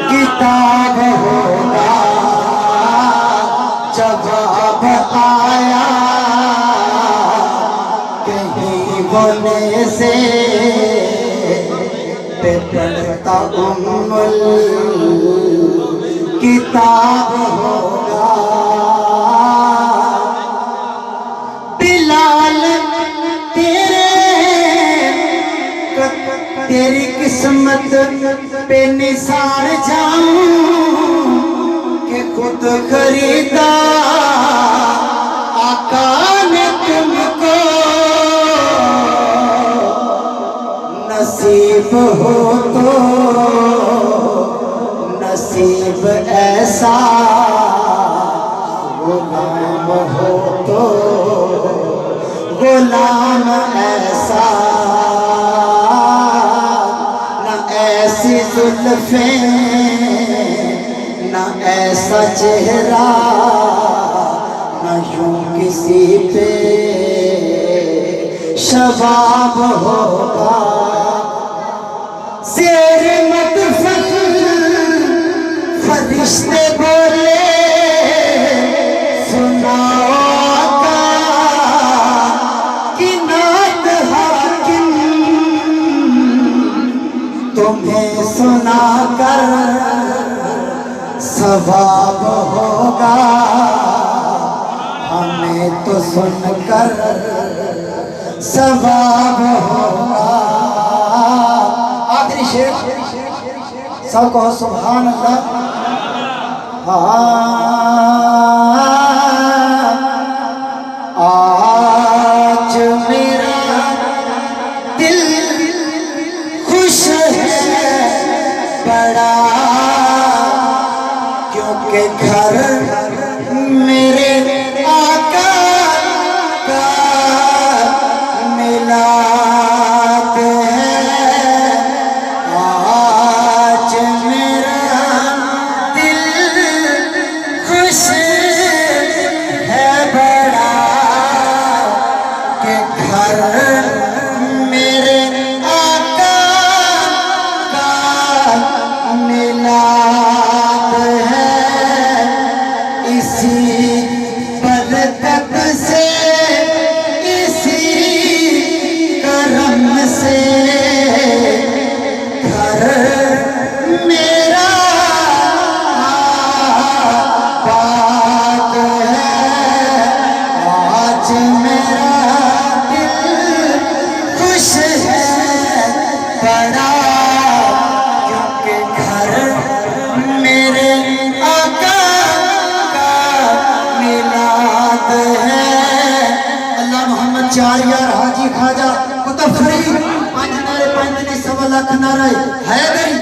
किताब होगा जवाब आया कहीं बोले से पढ़ता उम्मुल किताब होगा। बिलाल तेरी किस्मत पे निसार जाऊं कि खुद खरीदा आका ने तुमको नसीब हो तो नसीब ऐसा गुलाम हो तो गुलाम ऐसा ऐसी जुल्फें न ऐसा चेहरा न यूं किसी पे शबाब होगा। शेर मतफल फरिश्ते बोले सुनाओ आका कि नात हाकिम तुम्हें सुनाकर सवाब होगा हमें तो सुनकर सवाब होगा। आखिरी शेर सब कहो सुभान अल्लाह। आज मेरा दिल खुश है बड़ा क्योंकि घर मेरे आका का मिलाद है। आज मेरा दिल खुश है बड़ा कि घर मेरे आका का मिलाद है। इसी बरकत से इसी करम से घर मेरा आबाद है। आज मेरा दिल खुश है बड़ा क्योंकि घर मेरे आका का मिलाद है। अल्लाह मोहम्मद चार यार हाजी खाजा कुतुब फरीद 5 नारे 5 सवा लाख नारे हैदरी